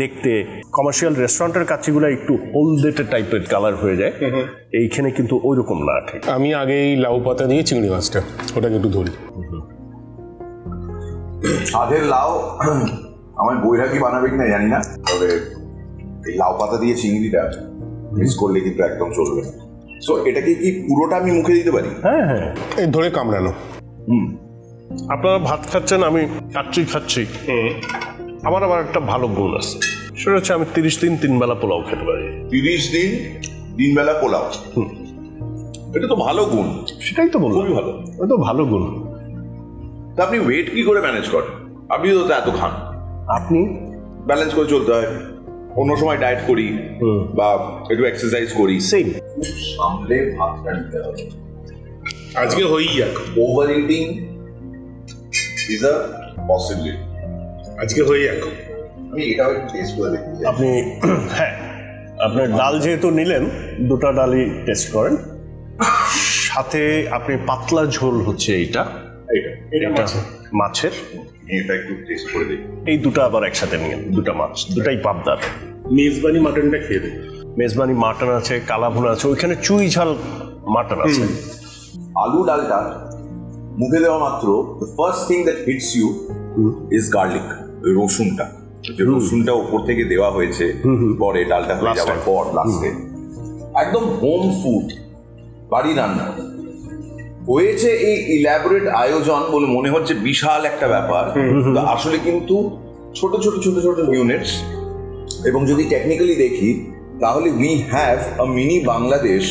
দেখতে কমার্শিয়াল রেস্টুরেন্টের কাচ্চিগুলো একটু হলদেটে টাইপের কালার হয়ে যায়, এইখানে কিন্তু ওইরকম না। ঠিক আমি আগে এই লাউ পাতা দিয়ে চিংড়ি মাছটা ওটাকে একটু ধরি। সাধের লাউ আমার বৈরাগী বানাবে কিনা জানি না, তবে এই লাউ পাতা দিয়ে চিংড়িটা মিক্স করলে কিন্তু একদম চলবে। সো এটাকে কি পুরোটা আমি মুখে দিতে পারি? হ্যাঁ হ্যাঁ, এই ধরে কামড়ানো। আপনারা ভাত খাচ্ছেন, আমি কাচ্চি খাচ্ছি। আমার আবার একটা ভালো গুণ আছে, সেটা হচ্ছে আমি 30 দিন 3 বেলা পোলাও খেতে পারি। 30 দিন 3 বেলা পোলাও, এটা তো ভালো গুণ। সেটাই তো বললাম, খুবই ভালো, এটা তো ভালো গুণ। তা আপনি ওয়েট কি করে ম্যানেজ করেন? আপনি তো এত খান। আপনি ব্যালেন্স করে চলতে হয়, অন্য সময় ডায়েট করি বা একটু এক্সারসাইজ করি, সেম সামলে ভাতটা নিতে হবে। আজকে হয়েই যাক, over eating is a possibility. আজকে হয়ে যাক। আমি এটাও একটু টেস্ট করে দেখতে চাই। আপনি হ্যাঁ, আপনার ডাল যেহেতু নিলেন, দুটা ডালই টেস্ট করেন। সাথে আপনি পাতলা ঝোল হচ্ছে এইটা মাছের, এটা একটু টেস্ট করে দেখি। এই দুটো আবার একসাথে নিয়েন, দুটা মাছ, দুটাই পাবদার। মেজবানি মাটনটা খেয়ে দেয়, মেজবানি মাটন আছে, কালাভুনা আছে, ওইখানে চুই ঝাল মাটন আছে। আলু ডালটা মুখে দেওয়া মাত্র the first thing that hits you is garlic, রসুনটা। যে রসুনটা উপর থেকে দেওয়া হয়েছে পরে ডালটা হয়ে যাওয়ার পর লাস্টে একদম হোম ফুড, বাড়ি রান্না হয়েছে। এই ইলাবোরেট আয়োজন বলে মনে হচ্ছে বিশাল একটা ব্যাপার, আসলে কিন্তু ছোট ছোট ছোট ছোট ইউনিটস। এবং যদি টেকনিক্যালি দেখি তাহলে we have a mini Bangladesh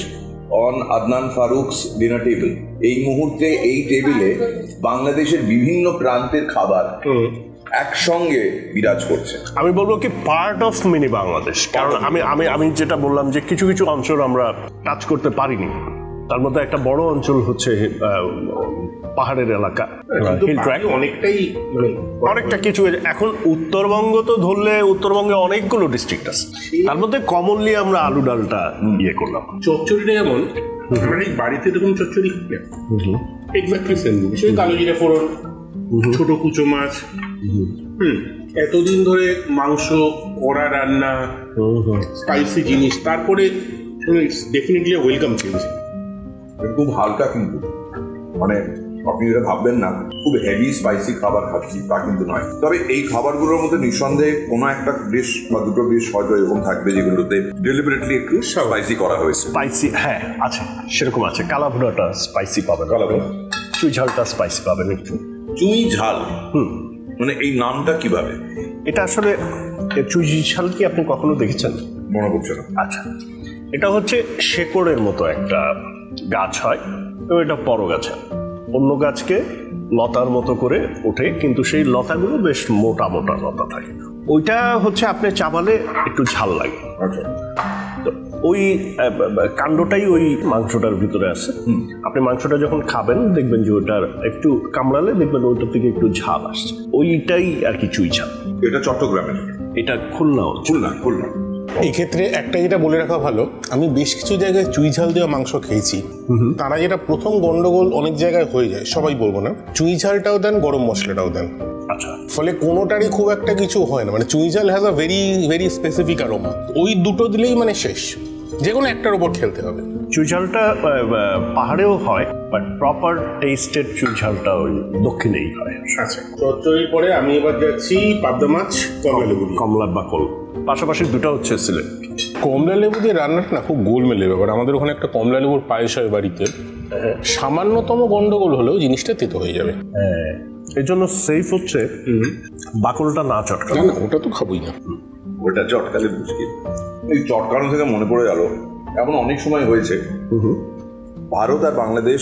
on Adnan Farooq's dinner table. এই মুহূর্তে এই টেবিলে বাংলাদেশের বিভিন্ন প্রান্তের খাবার একসঙ্গে বিরাজ করছে। আমি বলবো কি পার্ট অফ মিনি বাংলাদেশ, কারণ আমি যেটা বললাম যে কিছু কিছু অঞ্চল আমরা টাচ করতে পারিনি। তার মধ্যে একটা বড় অঞ্চল হচ্ছে পাহাড়ের এলাকা, হিল ট্র্যাক, অনেকটা কিছু। এখন উত্তরবঙ্গ তো ধরলে উত্তরবঙ্গে অনেকগুলো ডিস্ট্রিক্ট আছে, তার মধ্যে কমনলি আমরা আলু ডালটা ইয়ে করলাম। চচ্চড়িটা যেমন আমরা এই বাড়িতে এরকম চচ্চড়ি এক্স্যাক্টলি সেম, সেই কালো জিরে ফোড়ন, ছোট কুচো মাছ, এতদিন ধরে মাংস, কড়া রান্না, স্পাইসি জিনিস, তারপরে ইটস ডেফিনেটলি ওয়েলকাম চেঞ্জ। খুব হালকা, কিন্তু মানে আপনি যেটা ভাববেন না খুব হেভি স্পাইসি খাবার খাচ্ছি তা কিন্তু নয়। তবে এই খাবারগুলোর মধ্যে নিঃসন্দেহে কোনো একটা ডিশ বা দুটো ডিশ হয়তো এরকম থাকবে যেগুলোতে ডেলিবারেটলি একটু স্পাইসি করা হয়েছে। স্পাইসি হ্যাঁ আছে, সেরকম আছে। কালাভুনাটা স্পাইসি পাবেন, চুই ঝালটা স্পাইসি পাবেন একটু। চুই ঝাল, মানে এই নামটা কিভাবে? এটা আসলে চুই ঝাল কি আপনি কখনো দেখেছেন? মনে পড়ছে না। আচ্ছা, এটা হচ্ছে শেকড়ের মতো একটা গাছ হয়, এবং এটা বড় গাছে অন্য গাছকে লতার মতো করে ওঠে, কিন্তু সেই লতাগুলো বেশ মোটা মোটা লতা থাকে। ওইটা হচ্ছে আপনি চাবালে একটু ঝাল লাগে। আচ্ছা, তো ওই কাণ্ডটাই ওই মাংসটার ভিতরে আছে। আপনি মাংসটা যখন খাবেন দেখবেন যে ওটার একটু কামড়ালে দেখবেন ওটার থেকে একটু ঝাল আসছে, ওইটাই আর কি চুই ঝাল। এটা চট্টগ্রামের, এটা খুলনা। এই ক্ষেত্রে একটা যেটা বলে রাখা ভালো, আমি বেশ কিছু জায়গায় চুই ঝাল দেওয়া মাংস খেয়েছি, তারা যেটা প্রথম গন্ডগোল অনেক জায়গায় হয়ে যায়, সবাই বলবো না, চুই ঝালটাও দেন গরম মশলাটাও দেন। আচ্ছা, ফলে কোনোটারই খুব একটা কিছু হয় না, মানে চুই ঝাল has a very very specific aroma, ওই দুটো দিলেই মানে শেষ, যে কোনো একটার উপর খেলতে হবে। চুই ঝালটা পাহাড়েও হয়, বাট প্রপার টেস্টেড চুই ঝালটা ওই দক্ষিণেই হয়। আচ্ছা, চচ্চড়ির পরে আমি এবার যাচ্ছি পাবদা মাছ কমলা লেবু দিয়ে। কমলা বাকল, পাশাপাশি দুটো হচ্ছে সিলেট। কমলা লেবু দিয়ে রান্নাটা না খুব গোলমেলে ব্যাপার। আমাদের ওখানে একটা কমলা লেবুর পায়েস হয় বাড়িতে, সামান্যতম গন্ডগোল হলেও জিনিসটা তেতো হয়ে যাবে। হ্যাঁ, এর জন্য সেফ হচ্ছে বাকলটা না চটকা। না, ওটা তো খাবোই না, ওটা চটকালে মুশকিল। এই চটকানো থেকে মনে পড়ে গেল, এখন অনেক সময় হয়েছে ভারত আর বাংলাদেশ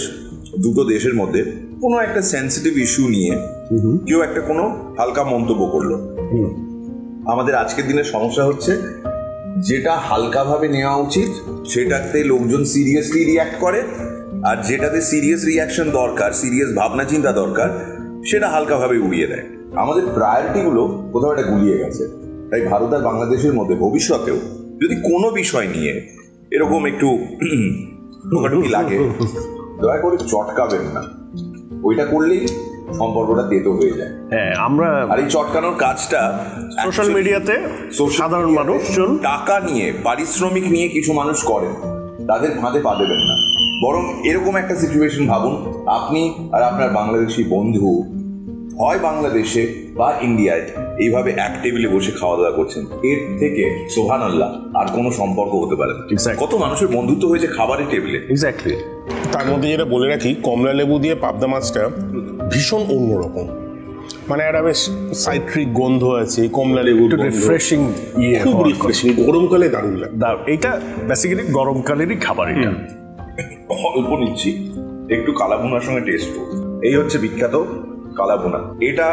দুটো দেশের মধ্যে কোনো একটা সেন্সিটিভ ইস্যু নিয়ে কেউ একটা কোনো হালকা মন্তব্য করলো। আমাদের আজকের দিনের সমস্যা হচ্ছে যেটা হালকাভাবে নেওয়া উচিত সেটাতে লোকজন সিরিয়াসলি রিয়াক্ট করে, আর যেটাতে সিরিয়াস রিয়াকশন দরকার, সিরিয়াস ভাবনা চিন্তা দরকার, সেটা হালকাভাবে উড়িয়ে দেয়। আমাদের প্রায়োরিটিগুলো কোথাও একটা গুলিয়ে গেছে। তাই ভারত আর বাংলাদেশের মধ্যে ভবিষ্যতেও যদি কোনো বিষয় নিয়ে এরকম একটু ঢোকাঢুকি লাগে, দয়া করে চটকাবেন না, ওইটা করলেই সম্পর্কটা তেতো হয়ে যায়। হ্যাঁ, আমরা আর এই চটকানোর কাজটা সোশ্যাল মিডিয়াতে সাধারণ মানুষজন টাকা নিয়ে, পারিশ্রমিক নিয়ে কিছু মানুষ করেন, তাদের ফাঁদে পা দেবেন না। বরং এরকম একটা সিচুয়েশন ভাবুন, আপনি আর আপনার বাংলাদেশি বন্ধু হয় বাংলাদেশে বা ইন্ডিয়ায় এইভাবে এক টেবিলে বসে খাওয়া দাওয়া করছেন, এর থেকে সুবহানাল্লাহ আর কোনো সম্পর্ক হতে পারে না। কত মানুষের বন্ধুত্ব হয়েছে খাবারের টেবিলে। এক্স্যাক্টলি। তার মধ্যে যেটা বলে রাখি, কমলা লেবু দিয়ে পাবদা মাছটা ভীষণ অন্যরকম, মানে একটা বেশ সাইট্রিক গন্ধ আছে, কমলা লেবু রিফ্রেশিং, খুব রিফ্রেশিং, গরমকালে দারুণ লাগে। এইটা বেসিক্যালি গরমকালেরই খাবার। এটা অল্প নিচ্ছি, একটু কালাভুনার সঙ্গে টেস্ট করুন। এই হচ্ছে বিখ্যাত কালাভুনা। এটা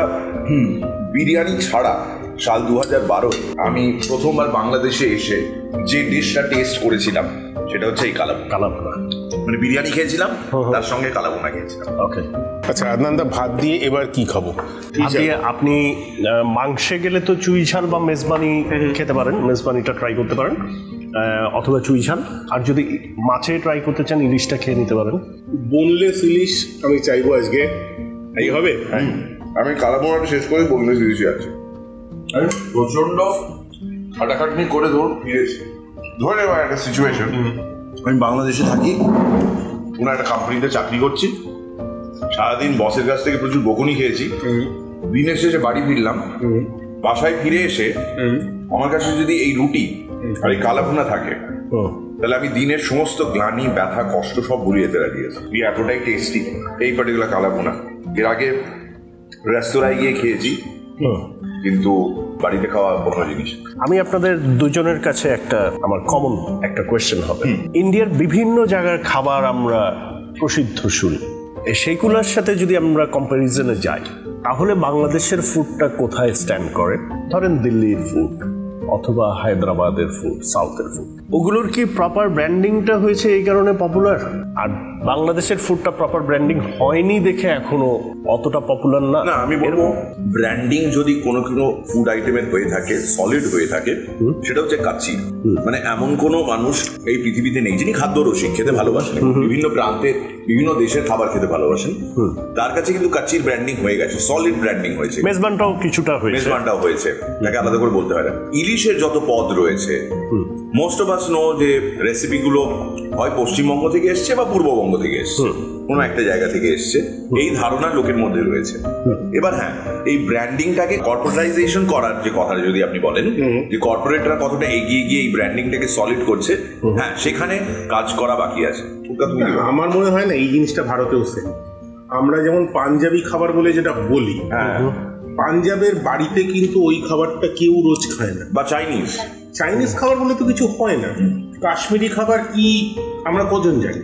বিরিয়ানি ছাড়া সাল 2012 আমি প্রথমবার বাংলাদেশে এসে যে ডিশটা টেস্ট করেছিলাম সেটা হচ্ছে এই কালাভুনা। মানে বিরিয়ানি খেয়েছিলাম, তার সঙ্গে কালাভুনা খেয়েছিলাম। ওকে, আচ্ছা আদনান দা, ভাত দিয়ে এবার কি খাবো? আপনি মাংসে গেলে তো চুই ঝাল বা মেজবানি খেতে পারেন, মেজবানিটা ট্রাই করতে পারেন, অথবা চুই ঝাল। আর যদি মাছে ট্রাই করতে চান, ইলিশটা খেয়ে নিতে পারেন। বোনলেস ইলিশ আমি চাইবো আজকে, এই হবে। আমি কালাভুনাটা শেষ করে বোনলেস ইলিশে আছি। আমি প্রচন্ড খাটাখাটনি করে ফিরেছি। ধরে নেওয়া একটা সিচুয়েশন, আমি বাংলাদেশে থাকি, কোনো একটা কোম্পানিতে চাকরি করছি, সারাদিন বসের কাছ থেকে প্রচুর বকুনি খেয়েছি, দিনের শেষে বাড়ি ফিরলাম, বাসায় ফিরে এসে আমার কাছে যদি এই রুটি আর এই কালাভুনা থাকে, তাহলে আমি দিনের সমস্ত গ্লানি, ব্যথা, কষ্ট সব ভুলিয়ে যেতে রাজি আছি। এতটাই টেস্টি এই পার্টিকুলার কালাভুনা। এর আগে রেস্তোরাঁয় গিয়ে খেয়েছি, কিন্তু বাড়িতে খাওয়া অন্য জিনিস। আমি আপনাদের দুজনের কাছে আমার কমন একটা কোয়েশ্চেন হবে। ইন্ডিয়ার বিভিন্ন জায়গার খাবার আমরা প্রসিদ্ধ শুনি, সেইগুলোর সাথে যদি আমরা কম্প্যারিজনে যাই, তাহলে বাংলাদেশের ফুডটা কোথায় স্ট্যান্ড করে? ধরেন দিল্লির ফুড অথবা হায়দ্রাবাদের ফুড, সাউথের ফুড, ওগুলোর কি প্রপার ব্র্যান্ডিংটা হয়েছে এই কারণে পপুলার? আর বাংলাদেশের ফুডটা প্রপার ব্র্যান্ডিং হয়নি দেখে এখনো অতটা পপুলার না? না, আমি বলবো ব্র্যান্ডিং যদি কোনো ফুড আইটেমের হয়ে থাকে, সলিড হয়ে থাকে, সেটা হচ্ছে কাচ্চি। মানে এমন কোনো মানুষ এই পৃথিবীতে নেই যিনি খাদ্য রসিক, খেতে ভালোবাসেন, বিভিন্ন প্রান্তে বিভিন্ন দেশের খাবার খেতে ভালোবাসেন, তার কাছে কিন্তু কাচ্চির ব্র্যান্ডিং হয়ে গেছে, সলিড ব্র্যান্ডিং হয়েছে। মেজবানটাও কিছুটা হয়েছে, মেজবানটাও হয়েছে, তাকে আলাদা করে বলতে হয় না। ইলিশের যত পদ রয়েছে, মোস্ট অফ আস নো যে রেসিপিগুলো হয় পশ্চিমবঙ্গ থেকে এসছে বা পূর্ববঙ্গ থেকে এসছে, কোনো একটা জায়গা থেকে এসছে, এই ধারণা লোকের মধ্যে রয়েছে। এবার হ্যাঁ, এই ব্র্যান্ডিংটাকে কর্পোরেটাইজেশন করার যে কথা যদি আপনি বলেন, যে কর্পোরেটরা কতটা এগিয়ে গিয়ে এই ব্র্যান্ডিংটাকে সলিড করছে, হ্যাঁ সেখানে কাজ করা বাকি আছে। আমার মনে হয় না এই জিনিসটা ভারতেও সেম। আমরা যেমন পাঞ্জাবি খাবার বলে যেটা বলি, পাঞ্জাবের বাড়িতে কিন্তু ওই খাবারটা কেউ রোজ খায় না। বা চাইনিজ খাবার বলে তো কিছু হয় না। কাশ্মীরি খাবার কি আমরা কজন জানি?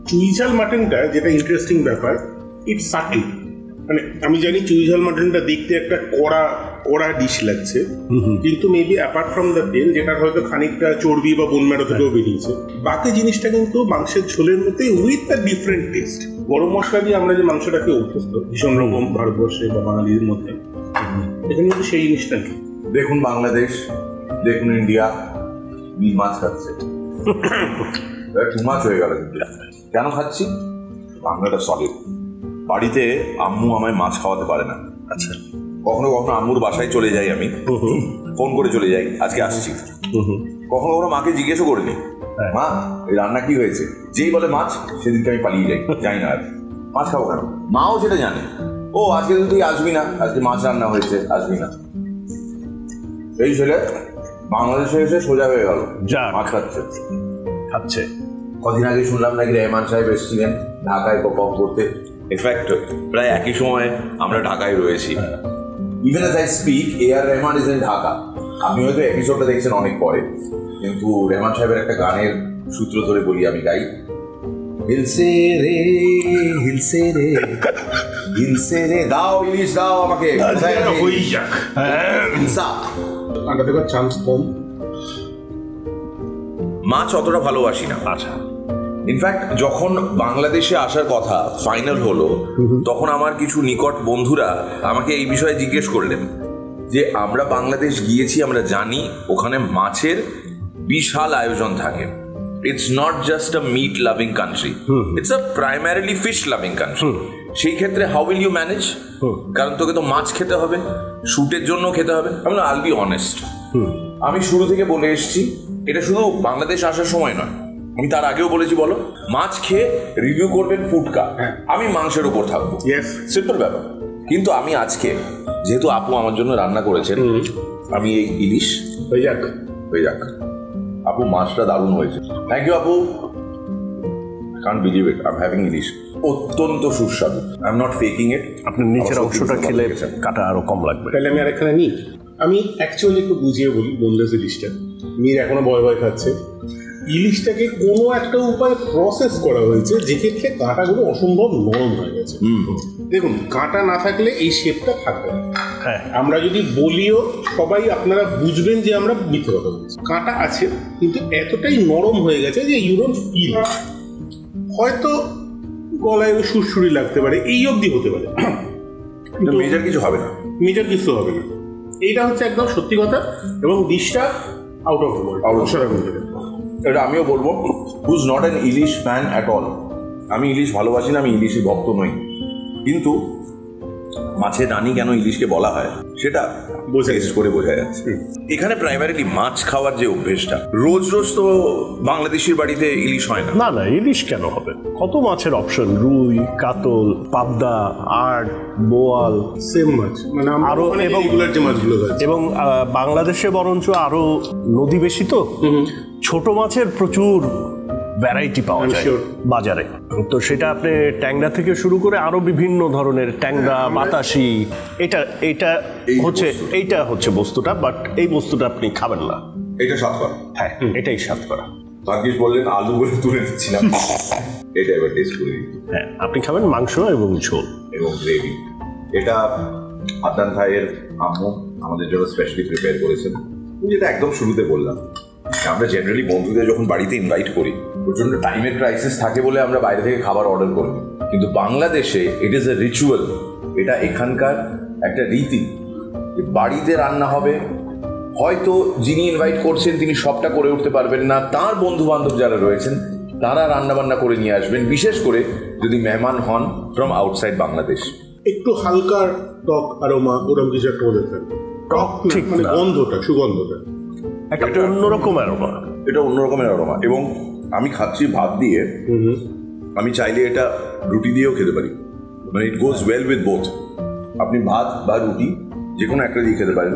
চুই ঝাল মাটনটা যেটা ইন্টারেস্টিং ব্যাপার, ইটস সাটল, মানে আমি জানি চুইঝাল মাটনটা দেখতে একটা কড়া ডিশ লাগছে, কিন্তু মেবি অ্যাপার্ট ফ্রম দ্য তেল, যেটা হয়তো খানিকটা চর্বি বা বোন ম্যারো থেকেও বেরিয়েছে, বাকি জিনিসটা কিন্তু মাংসের ঝোলের মধ্যে উইথ দ্য ডিফারেন্ট টেস্ট। গরম মশলা দিয়ে আমরা যে মাংসটাকে অভ্যস্ত ভীষণ রকম ভারতবর্ষে বা বাঙালির মধ্যে, এখানে কিন্তু সেই জিনিসটা নেই। দেখুন বাংলাদেশ, দেখুন ইন্ডিয়া, মাছ খাচ্ছে, টু মাছ হয়ে গেল। কিন্তু কেন খাচ্ছি? বাংলাটা সলিড। বাড়িতে আম্মু আমায় মাছ খাওয়াতে পারে না। আচ্ছা, কখনো কখনো আম্মুর বাসায় চলে যাই, আমি ফোন করে চলে যাই, আজকে আসছি। কখনো কখনো মাকে জিজ্ঞেসও করিনি, মা এই রান্না কি হয়েছে, যেই বলে মাছ, সেদিনকে আমি পালিয়ে যাই না, আর মাছ খাবো কেন। মাও সেটা জানে, ও আজকে তুই আসবি না, আজকে মাছ রান্না হয়েছে, আসবি না। এই ছেলে বাংলাদেশে এসে সোজা হয়ে গেল, মাছ খাচ্ছে। কদিন আগে শুনলাম নাকি রেহমান সাহেব এসেছিলেন ঢাকায় পপ করতে। ইনফ্যাক্ট প্রায় একই সময় আমরা ঢাকায় রয়েছি। Even age I speak, AR Rahman is in Dhaka. আপনি হয়তো এপিসোডটা দেখছেন অনেক পরে, কিন্তু রেহমান সাহেবের একটা গানের সূত্র ধরে বলি, আমি গাই, হিলসে রে হিলসে রে হিলসে রে, দাও ইলিশ দাও আমাকে, চান্স কম। মাছ অতটা ভালোবাসি না। আচ্ছা, ইনফ্যাক্ট যখন বাংলাদেশে আসার কথা ফাইনাল হলো, তখন আমার কিছু নিকট বন্ধুরা আমাকে এই বিষয়ে জিজ্ঞেস করলেন যে আমরা বাংলাদেশ গিয়েছি, আমরা জানি ওখানে মাছের বিশাল আয়োজন থাকে। It's not just a meat loving country, it's a primarily fish loving country. সেই ক্ষেত্রে হাউ উইল ইউ ম্যানেজ? কারণ তোকে তো মাছ খেতে হবে, শুটের জন্য খেতে হবে। আমি আইল বি অনেস্ট, আমি শুরু থেকে বলে এসেছি, এটা শুধু বাংলাদেশ আসার সময় নয়, আমি তার আগেও বলেছি, বলো মাছ খেয়ে রিভিউ করবেন ফুডকা, আমি মাংসের উপর থাকবো, সিম্পল ব্যাপার। কিন্তু আমি আজকে যেহেতু আপু আমার জন্য রান্না করেছেন, আমি এই ইলিশ হয়ে যাক আপু, মাছটা দারুণ হয়েছে, থ্যাংক ইউ আপু, can't believe it, I am having ilish, অত্যন্ত সুস্বাদু, I am not faking it. আপনি নিচের অংশটা খেলে কাটা আরো কম লাগবে। তাহলে আমি আরেকখানে নিই। আমি অ্যাকচুয়ালি একটু বুঝিয়ে বলি বোনলেস ইলিশটা। মীর এখনো ভয় খাচ্ছে। ইলিশটাকে কোনো একটা উপায়ে প্রসেস করা হয়েছে, যেক্ষেত্রে কাঁটাগুলো অসম্ভব নরম হয়ে গেছে। দেখুন, কাঁটা না থাকলে এই শেপটা থাকবে না। আমরা যদি বলিও, সবাই আপনারা বুঝবেন যে আমরা মিথ্যে কথা বলছি। কাঁটা আছে, কিন্তু এতটাই নরম হয়ে গেছে যে ইউ ডোন্ট ফিল। হয়তো গলায় সুরসুরি লাগতে পারে, এই অবধি হতে পারে, মেজর কিছু হবে না, মেজর কিছু হবে না। এইটা হচ্ছে একদম সত্যি কথা, এবং ডিশটা আউট অফ ওয়ার্ল্ড। এটা আমিও বলবো, who's not an ilish fan at all. আমি ইলিশ ভালোবাসি না, আমি ইলিশের ভক্ত নই, কিন্তু মাছের রানী কেন ইলিশকে বলা হয় সেটা টেস্ট করে বোঝা যাচ্ছে। এখানে প্রাইমারিলি মাছ খাওয়ার যে অভ্যেসটা, রোজ রোজ তো বাংলাদেশের বাড়িতে ইলিশ হয় না। না, ইলিশ কেন হবে, কত মাছের অপশন, রুই, কাতল, পাবদা, আড়, বোয়াল, সেম মাছ, মানে আরো, এবং যে মাছগুলো এবং বাংলাদেশে বরঞ্চ আরো নদী বেশি, তো ছোট মাছের প্রচুর ভ্যারাইটি পাওয়া যায় বাজারে। তো সেটা আপনি ট্যাংরা থেকে শুরু করে আরো বিভিন্ন ধরনের ট্যাংরা, বাতাসি, এইটা হচ্ছে বস্তুটা, বাট এই বস্তুটা আপনি খাবেন না। এটা স্বাদ করা, হ্যাঁ, এটাই স্বাদ করা। ভাগ্যিস বললেন আলু বলে তুলে দিচ্ছিলাম, এটা এবার টেস্ট করে দিই। হ্যাঁ, আপনি খাবেন মাংস এবং ঝোল এবং গ্রেভি। এটা আদনান ভাইয়ের আম্মু আমাদের জন্য স্পেশালি প্রিপেয়ার করেছেন। যেটা একদম শুরুতে বললাম, আমরা জেনারেলি বন্ধুদের যখন বাড়িতে ইনভাইট করি, প্রচন্ড টাইমের ক্রাইসিস থাকে বলে আমরা বাইরে থেকে খাবার অর্ডার করি, কিন্তু বাংলাদেশে ইট ইজ এ রিচুয়াল। এটা এখানকার একটা রীতি, বাড়িতে রান্না হবে। হয়তো যিনি ইনভাইট করছেন তিনি সবটা করে উঠতে পারবেন না, তার বন্ধু বান্ধব যারা রয়েছেন তারা রান্না বান্না করে নিয়ে আসবেন, বিশেষ করে যদি মেহমান হন ফ্রম আউটসাইড বাংলাদেশ। একটু হালকা টক আরোমা, ওরকম কিছু একটা ওদের থাকে, টক ঠিক মানে গন্ধটা, সুগন্ধটা একটা অন্যরকম অ্যারোমা, এটা অন্যরকমের অ্যারোমা। এবং আমি খাচ্ছি ভাত দিয়ে, আমি চাইলে এটা রুটি দিয়েও খেতে পারি, মানে ইট গোজ ওয়েল উইথ বোথ। আপনি ভাত বা রুটি যে কোনো একটা দিয়ে খেতে পারেন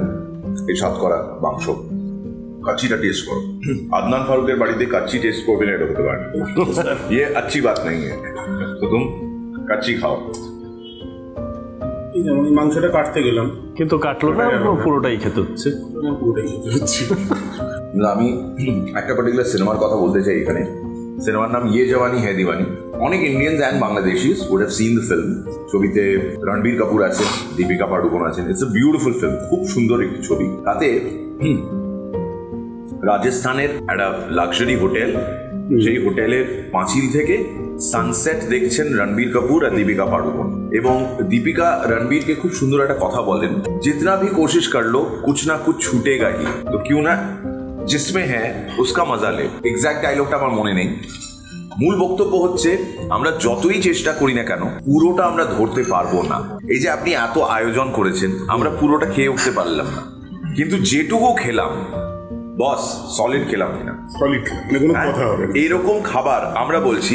এই স্বাদ করা মাংস। কাচ্চিটা টেস্ট করো, আদনান ফারুকের বাড়িতে কাচ্চি টেস্ট করবে না, এটা হতে পারে না, ये अच्छी बात नहीं है, तो तुम কাচ্চি খাও। মাংসটা কাটতে গেলাম, কিন্তু কাটলো না, পুরোটাই খেতে হচ্ছে। আমি একটা পার্টিকুলার সিনেমার কথা বলতে চাই এখানে, সিনেমার নাম ইয়ে জওয়ানি হ্যায় দিওয়ানি। অনেক Indians and Bangladeshis would have seen the film. ছবিতে রণবীর কাপুর আছেন, দীপিকা পাডুকোন আছেন। ইটস এ বিউটিফুল ফিল্ম, খুব সুন্দর একটি ছবি। তাতে রাজস্থানের একটা লাক্সারি হোটেল, সেই হোটেলের পাঁচিল থেকে সানসেট দেখছেন রণবীর কাপুর আর দীপিকা পাডুকোন। এবং দীপিকা রণবীরকে খুব সুন্দর একটা কথা বলেন, जितना भी कोशिश कर लो कुछ ना कुछ छूटेगा ही, तो क्यों ना जिसमें है उसका मजा ले। এক্স্যাক্ট ডায়লগটা আমার মনে নেই। মূল বক্তব্য হচ্ছে আমরা যতই চেষ্টা করি না কেন পুরোটা আমরা ধরতে পারবো না। এই যে আপনি এত আয়োজন করেছেন, আমরা পুরোটা খেয়ে উঠতে পারলাম না, কিন্তু যেটুকু খেলাম বস সলিড খেলাম কিনা, এরকম খাবার আমরা বলছি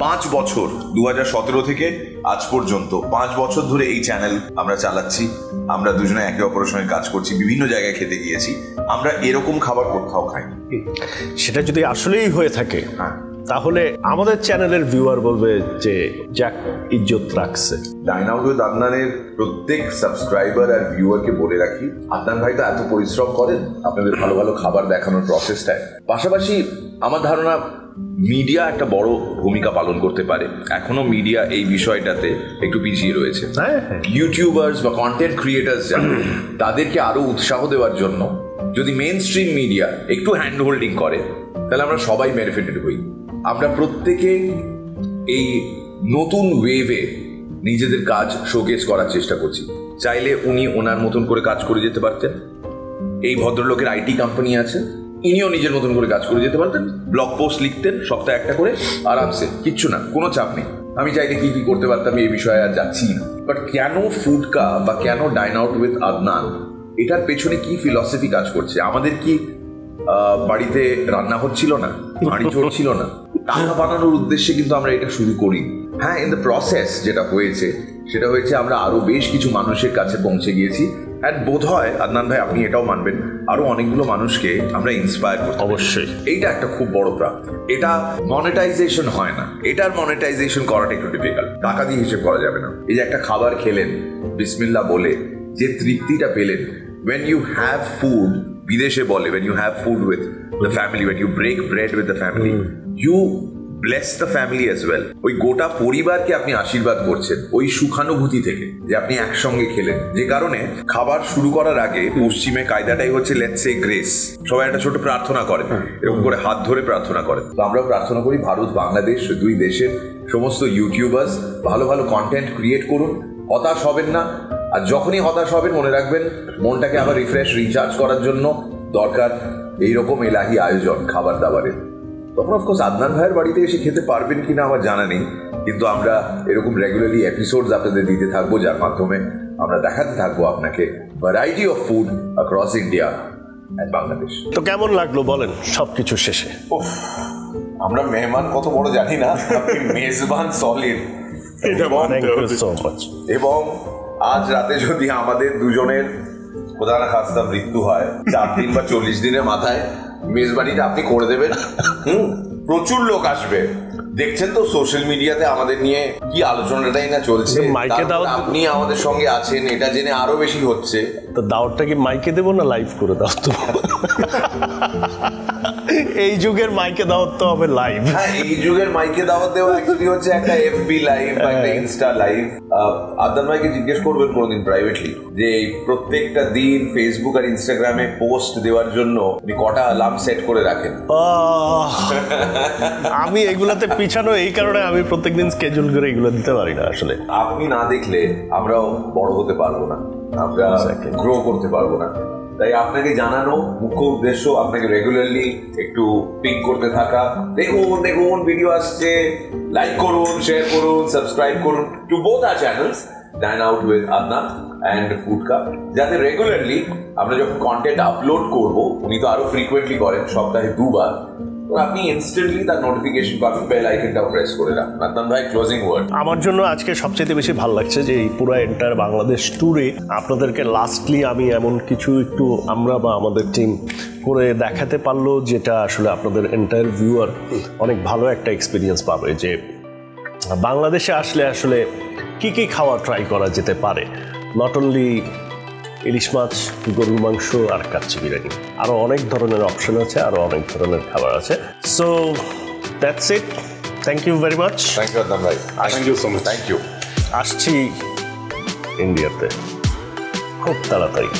5 বছর 2017 থেকে আজ পর্যন্ত 5 বছর ধরে এই চ্যানেল আমরা চালাচ্ছি। আমরা দুজনে একে অপরের সঙ্গে কাজ করছি, বিভিন্ন জায়গায় খেতে গিয়েছি, আমরা এরকম খাবার কোথাও খাইনি। সেটা যদি আসলেই হয়ে থাকে তাহলে আমাদের চ্যানেলের ভিউয়ার বলবে যে যাক ইজ্জত রাখছে। ডাইন আউট উইথ আদনানের প্রত্যেক সাবস্ক্রাইবার আর ভিউয়ারকে বলে রাখি, আদনান ভাই তো এত পরিশ্রম করেন আপনাদের ভালো ভালো খাবার দেখানোর প্রসেসটায়। পাশাপাশি আমার ধারণা মিডিয়া একটা বড় ভূমিকা পালন করতে পারে। এখনো মিডিয়া এই বিষয়টাতে একটু পিছিয়ে রয়েছে। ইউটিউবার্স বা কন্টেন্ট ক্রিয়েটার্স যারা, তাদেরকে আরো উৎসাহ দেওয়ার জন্য যদি মেইন স্ট্রিম মিডিয়া একটু হ্যান্ড হোল্ডিং করে তাহলে আমরা সবাই বেনিফিটেড হই। আমরা প্রত্যেকে এই নতুন ওয়েভে নিজেদের কাজ শোকেস করার চেষ্টা করছি। চাইলে উনি ওনার মতন করে কাজ করে যেতে পারতেন, এই ভদ্রলোকের আইটি কোম্পানি আছে, ইনিও নিজের মতন করে কাজ করে যেতে পারতেন, ব্লগ পোস্ট লিখতেন সপ্তাহে একটা করে আরামসে, কিচ্ছু না, কোনো চাপ নেই। আমি চাইলে কি কি করতে পারতাম এই বিষয়ে আর যাচ্ছি না। বাট কেন ফুডকা বা কেন ডাইন আউট উইথ আদনান, এটার পেছনে কি ফিলসফি কাজ করছে? আমাদের কি বাড়িতে রান্না হচ্ছিল না, বাড়ি চড়ছিল না? টাকা বানানোর উদ্দেশ্যে কিন্তু আমরা এটা শুরু করি। হ্যাঁ, ইন দ্য প্রসেস যেটা হয়েছে সেটা হয়েছে আমরা আরো বেশ কিছু মানুষের কাছে পৌঁছে গিয়েছি। অ্যান্ড বোধ হয় আদনান ভাই আপনি এটাও মানবেন, আরো অনেকগুলো মানুষকে আমরা ইন্সপায়ার করতে। অবশ্যই এইটা একটা খুব বড় প্রাপ্তি। এটা মনিটাইজেশন হয় না, এটার মনিটাইজেশন করাটা একটু ডিফিকাল্ট, টাকা দিয়ে হিসেব করা যাবে না। এই যে একটা খাবার খেলেন বিসমিল্লাহ বলে, যে তৃপ্তিটা পেলেন, when you have food, বিদেশে বলে when you have food with the family, when you break bread with the family, you bless the family as well. ওই গোটা পরিবারকে আপনি আশীর্বাদ করছেন ওই সুখানুভূতি থেকে যে আপনি একসঙ্গে খেলেন। যে কারণে খাবার শুরু করার আগে পশ্চিমে কায়দাটাই হচ্ছে লেটস সে গ্রেস, সবাই একটা ছোট প্রার্থনা করে, এরকম করে হাত ধরে প্রার্থনা করে। তো আমরাও প্রার্থনা করি ভারত বাংলাদেশ দুই দেশের সমস্ত ইউটিউবার্স ভালো ভালো কন্টেন্ট ক্রিয়েট করুন, হতাশ হবেন না। আর যখনই হতাশ হবেন মনে রাখবেন মনটাকে আবার রিফ্রেশ রিচার্জ করার জন্য দরকার এইরকম এলাহি আয়োজন খাবার দাবারের। তখন অফকোর্স আদনান ভাইয়ের বাড়িতে এসে খেতে পারবেন কিনা আমার জানা নেই, কিন্তু আমরা এরকম রেগুলারলি এপিসোডস আপনাদের দিতে থাকবো, যার মাধ্যমে আমরা দেখাতে থাকবো আপনাকে variety of food across India and Bangladesh. তো কেমন লাগলো বলেন সবকিছু শেষে? আমরা মেহমান কত বড় জানি না, মেজবান সলিড। এবং আজ রাতে যদি আমাদের দুজনের প্রধান খাস্তা মৃত্যু হয় 4 দিন বা 40 দিনের মাথায় মেজবানিটা আপনি করে দেবেন। প্রচুর লোক আসবে। দেখছেন তো সোশ্যাল মিডিয়াতে আমাদের নিয়ে কি আলোচনাটাই না চলছে। আপনি আমাদের সঙ্গে আছেন এটা জেনে আরো বেশি হচ্ছে। তো দাওয়াতটা কি মাইকে দেবো না লাইভ করে দাও? তো এই যুগের মাইকে দাওয়াত তো হবে লাইভ। হ্যাঁ, এই যুগের মাইকে দাওয়াত দেওয়া অ্যাকচুয়ালি হচ্ছে একটা এফবি লাইভ বা একটা ইনস্টা লাইভ। আদনান ভাইকে জিজ্ঞেস করবেন কোনদিন প্রাইভেটলি যে প্রত্যেকটা দিন ফেসবুক আর ইনস্টাগ্রামে পোস্ট দেওয়ার জন্য আপনি কটা অ্যালার্ম সেট করে রাখেন? আমি এগুলাতে পিছানো এই কারণে আমি প্রত্যেকদিন স্কেজুল করে এগুলো দিতে পারি না। আসলে আপনি না দেখলে আমরাও বড় হতে পারবো না, আমরা গ্রো করতে পারবো না। তাই আপনাকে জানানো মুখ্য উদ্দেশ্য আপনাকে রেগুলারলি একটু পিং করতে থাকা। দেখুন ভিডিও আসছে, লাইক করুন, শেয়ার করুন, সাবস্ক্রাইব করুন to both our channels dine out with Adnan and Foodka, যাতে রেগুলারলি আমরা যখন কন্টেন্ট আপলোড করব, উনি তো আরো ফ্রিকুয়েন্টলি করেন সপ্তাহে 2 বার, আপনি ইনস্ট্যান্টলি তার নোটিফিকেশন পাবেন, বেল আইকনটাও প্রেস করে রাখুন। আদনান ভাই ক্লোজিং ওয়ার্ড। আমার জন্য আজকে সবচেয়ে বেশি ভালো লাগছে যে এই পুরো এন্টায়ার বাংলাদেশ ট্যুরে আপনাদেরকে লাস্টলি আমি এমন কিছু একটু আমরা বা আমাদের টিম করে দেখাতে পারলো যেটা আসলে আপনাদের এন্টায়ার ভিউয়ার অনেক ভালো একটা এক্সপিরিয়েন্স পাবে, যে বাংলাদেশে আসলে কি কি খাওয়া ট্রাই করা যেতে পারে। নট অনলি ইলিশ মাছ, গরুর মাংস আর কাচ্চি বিরিয়ানি, আরও অনেক ধরনের অপশন আছে, আরও অনেক ধরনের খাবার আছে। So that's it, thank you very much. Thank you Adnan ভাই, thank you so much. Thank you. আসছি ইন্ডিয়াতে খুব তাড়াতাড়ি।